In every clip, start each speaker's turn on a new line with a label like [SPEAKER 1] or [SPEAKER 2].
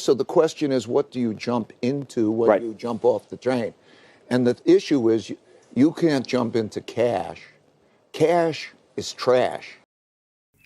[SPEAKER 1] So the question is, what do you jump into when
[SPEAKER 2] Right.
[SPEAKER 1] you jump off the train? And the issue is you can't jump into cash. Cash is trash.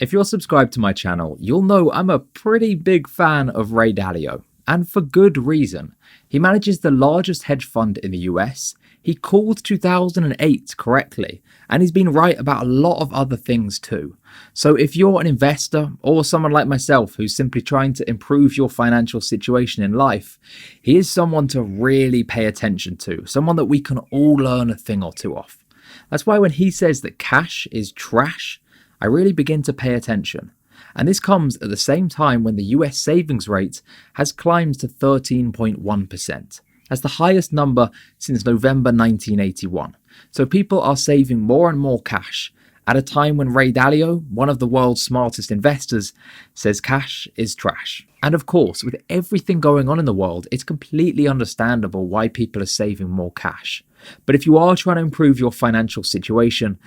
[SPEAKER 3] If you're subscribed to my channel, you'll know I'm a pretty big fan of Ray Dalio, and for good reason. He manages the largest hedge fund in the US, he called 2008 correctly, and he's been right about a lot of other things too. So if you're an investor, or someone like myself who's simply trying to improve your financial situation in life, he is someone to really pay attention to, someone that we can all learn a thing or two off. That's why when he says that cash is trash, I really begin to pay attention. And this comes at the same time when the US savings rate has climbed to 13.1%. That's the highest number since November 1981. So people are saving more and more cash at a time when Ray Dalio, one of the world's smartest investors, says cash is trash. And of course, with everything going on in the world, it's completely understandable why people are saving more cash. But if you are trying to improve your financial situation,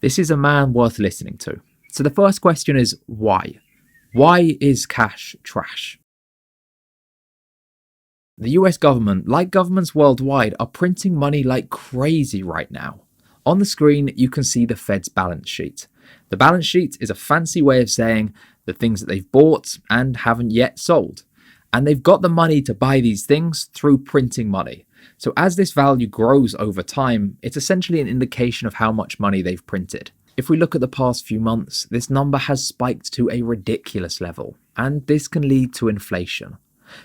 [SPEAKER 3] this is a man worth listening to. So the first question is why? Why is cash trash? The US government, like governments worldwide, are printing money like crazy right now. On the screen, you can see the Fed's balance sheet. The balance sheet is a fancy way of saying the things that they've bought and haven't yet sold. And they've got the money to buy these things through printing money. So as this value grows over time, it's essentially an indication of how much money they've printed. If we look at the past few months, this number has spiked to a ridiculous level, and this can lead to inflation.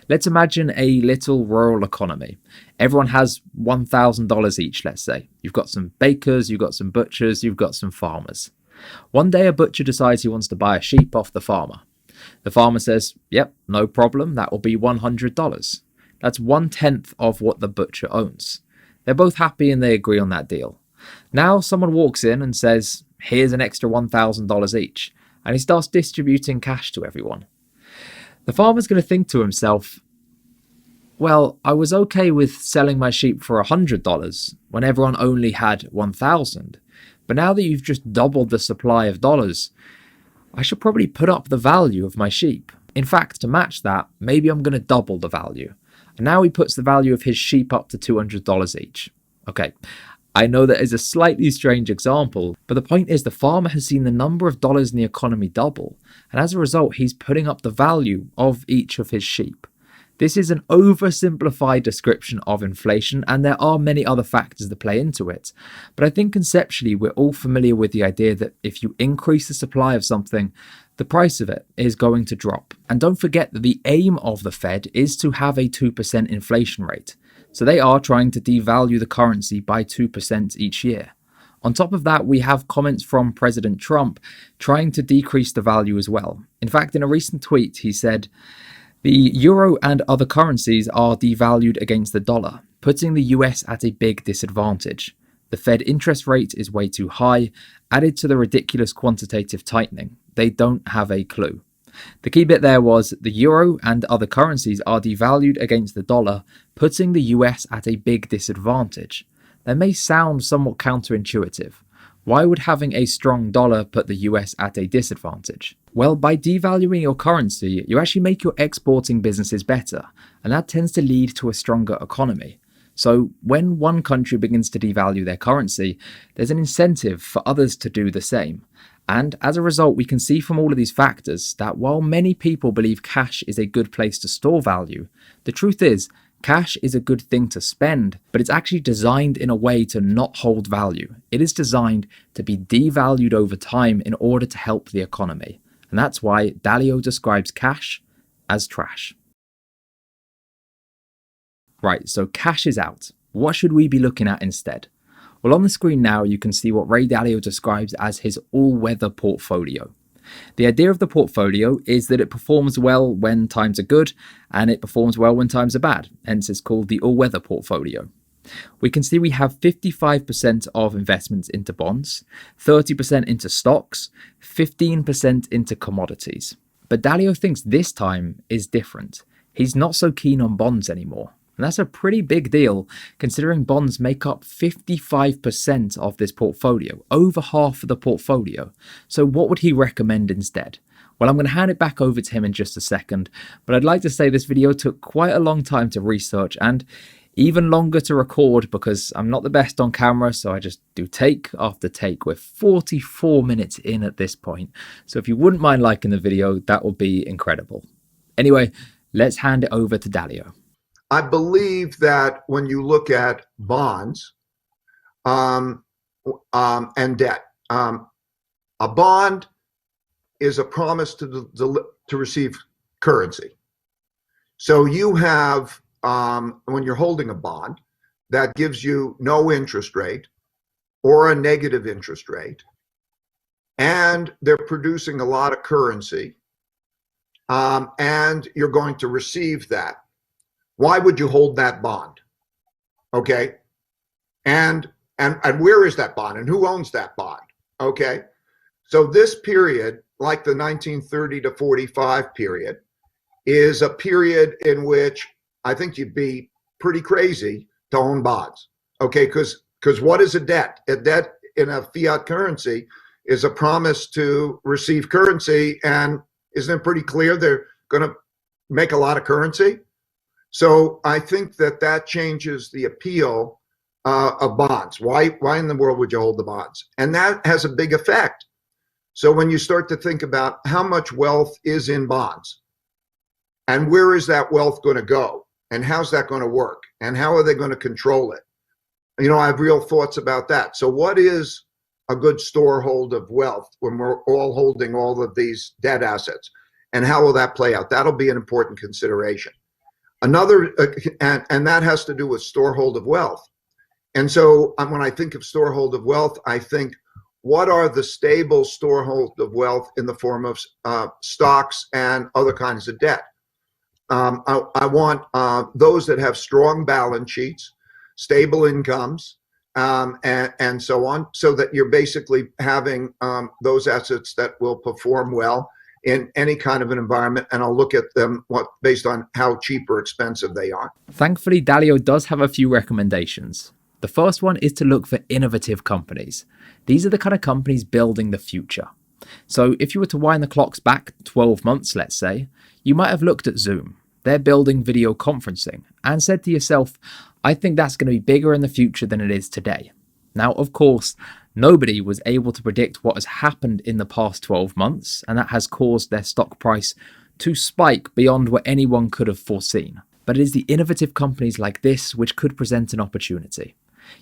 [SPEAKER 3] Let's imagine a little rural economy. Everyone has $1,000 each, let's say. You've got some bakers, you've got some butchers, you've got some farmers. One day a butcher decides he wants to buy a sheep off the farmer. The farmer says, yep, no problem, that will be $100. That's 1/10 of what the butcher owns. They're both happy and they agree on that deal. Now someone walks in and says, here's an extra $1,000 each, and he starts distributing cash to everyone. The farmer's going to think to himself, well, I was okay with selling my sheep for $100 when everyone only had $1,000, but now that you've just doubled the supply of dollars, I should probably put up the value of my sheep. In fact, to match that, maybe I'm going to double the value. And now he puts the value of his sheep up to $200 each. Okay, I know that is a slightly strange example, but the point is the farmer has seen the number of dollars in the economy double, and as a result, he's putting up the value of each of his sheep. This is an oversimplified description of inflation, and there are many other factors that play into it. But I think conceptually, we're all familiar with the idea that if you increase the supply of something, the price of it is going to drop. And don't forget that the aim of the Fed is to have a 2% inflation rate. So they are trying to devalue the currency by 2% each year. On top of that, we have comments from President Trump trying to decrease the value as well. In fact, in a recent tweet, he said, the euro and other currencies are devalued against the dollar, putting the US at a big disadvantage. The Fed interest rate is way too high, added to the ridiculous quantitative tightening. They don't have a clue. The key bit there was the euro and other currencies are devalued against the dollar, putting the US at a big disadvantage. That may sound somewhat counterintuitive. Why would having a strong dollar put the US at a disadvantage? Well, by devaluing your currency, you actually make your exporting businesses better, and that tends to lead to a stronger economy. So when one country begins to devalue their currency, there's an incentive for others to do the same. And as a result, we can see from all of these factors that while many people believe cash is a good place to store value, the truth is, cash is a good thing to spend, but it's actually designed in a way to not hold value. It is designed to be devalued over time in order to help the economy. And that's why Dalio describes cash as trash. Right, so cash is out. What should we be looking at instead? Well, on the screen now, you can see what Ray Dalio describes as his all-weather portfolio. The idea of the portfolio is that it performs well when times are good, and it performs well when times are bad, hence it's called the all-weather portfolio. We can see we have 55% of investments into bonds, 30% into stocks, 15% into commodities. But Dalio thinks this time is different. He's not so keen on bonds anymore. And that's a pretty big deal, considering bonds make up 55% of this portfolio, over half of the portfolio. So what would he recommend instead? Well, I'm going to hand it back over to him in just a second, but I'd like to say this video took quite a long time to research and even longer to record because I'm not the best on camera, so I just do take after take. We're 44 minutes in at this point, so if you wouldn't mind liking the video, that would be incredible. Anyway, let's hand it over to Dalio.
[SPEAKER 1] I believe that when you look at bonds and debt, a bond is a promise to receive currency. So you have, when you're holding a bond, that gives you no interest rate or a negative interest rate, and they're producing a lot of currency, and you're going to receive that. Why would you hold that bond? Okay, and where is that bond, and who owns that bond? Okay, so this period, like the 1930 to 45 period, is a period in which I think you'd be pretty crazy to own bonds. Okay, because what is a debt? A debt in a fiat currency is a promise to receive currency, and isn't it pretty clear they're going to make a lot of currency? So I think that changes the appeal of bonds. Why in the world would you hold the bonds? And that has a big effect. So when you start to think about how much wealth is in bonds and where is that wealth going to go and how's that going to work and how are they going to control it? You know, I have real thoughts about that. So what is a good storehold of wealth when we're all holding all of these debt assets, and how will that play out? That'll be an important consideration. Another, and that has to do with storehold of wealth. And so when I think of storehold of wealth, I think, what are the stable storehold of wealth in the form of stocks and other kinds of debt? I want those that have strong balance sheets, stable incomes, and so on, so that you're basically having those assets that will perform well in any kind of an environment, and I'll look at them based on how cheap or expensive they are.
[SPEAKER 3] Thankfully, Dalio does have a few recommendations. The first one is to look for innovative companies. These are the kind of companies building the future. So if you were to wind the clocks back 12 months, let's say, you might have looked at Zoom. They're building video conferencing and said to yourself, I think that's going to be bigger in the future than it is today. Now, of course, nobody was able to predict what has happened in the past 12 months, and that has caused their stock price to spike beyond what anyone could have foreseen. But it is the innovative companies like this which could present an opportunity.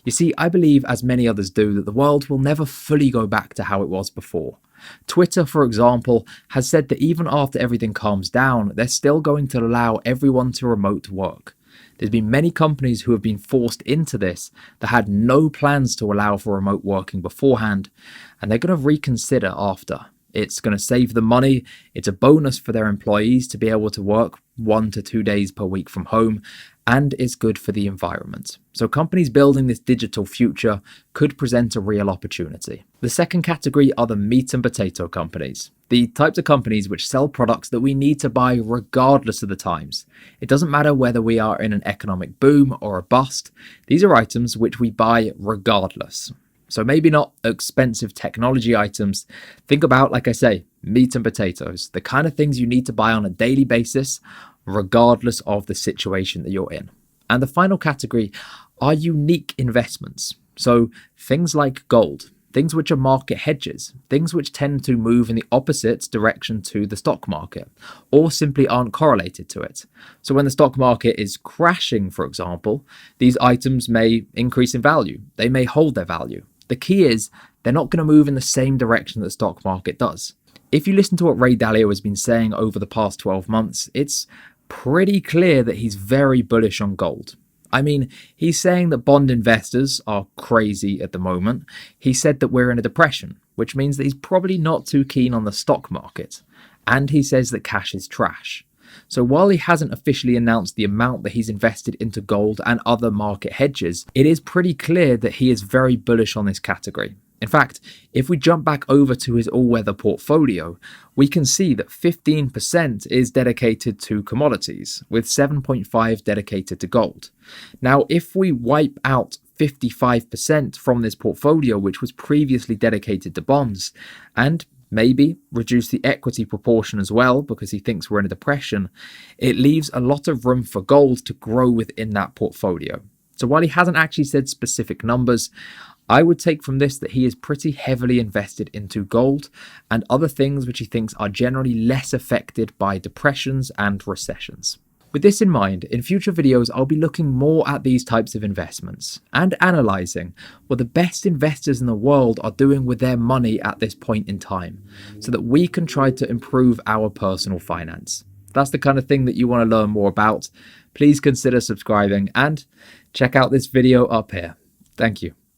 [SPEAKER 3] You see, I believe, as many others do, that the world will never fully go back to how it was before. Twitter, for example, has said that even after everything calms down, they're still going to allow everyone to remote work. There's been many companies who have been forced into this that had no plans to allow for remote working beforehand, and they're going to reconsider after. It's going to save them money. It's a bonus for their employees to be able to work 1 to 2 days per week from home, and it's good for the environment. So companies building this digital future could present a real opportunity. The second category are the meat and potato companies, the types of companies which sell products that we need to buy regardless of the times. It doesn't matter whether we are in an economic boom or a bust. These are items which we buy regardless. So maybe not expensive technology items. Think about, like I say, meat and potatoes, the kind of things you need to buy on a daily basis, regardless of the situation that you're in. And the final category are unique investments. So things like gold, things which are market hedges, things which tend to move in the opposite direction to the stock market, or simply aren't correlated to it. So when the stock market is crashing, for example, these items may increase in value. They may hold their value. The key is they're not going to move in the same direction that the stock market does. If you listen to what Ray Dalio has been saying over the past 12 months, it's pretty clear that he's very bullish on gold. I mean, he's saying that bond investors are crazy at the moment. He said that we're in a depression, which means that he's probably not too keen on the stock market. And he says that cash is trash. So while he hasn't officially announced the amount that he's invested into gold and other market hedges, it is pretty clear that he is very bullish on this category. In fact, if we jump back over to his all-weather portfolio, we can see that 15% is dedicated to commodities, with 7.5% dedicated to gold. Now, if we wipe out 55% from this portfolio, which was previously dedicated to bonds, and maybe reduce the equity proportion as well because he thinks we're in a depression, it leaves a lot of room for gold to grow within that portfolio. So while he hasn't actually said specific numbers, I would take from this that he is pretty heavily invested into gold and other things which he thinks are generally less affected by depressions and recessions. With this in mind, in future videos, I'll be looking more at these types of investments and analysing what the best investors in the world are doing with their money at this point in time, so that we can try to improve our personal finance. If that's the kind of thing that you want to learn more about, please consider subscribing and check out this video up here. Thank you.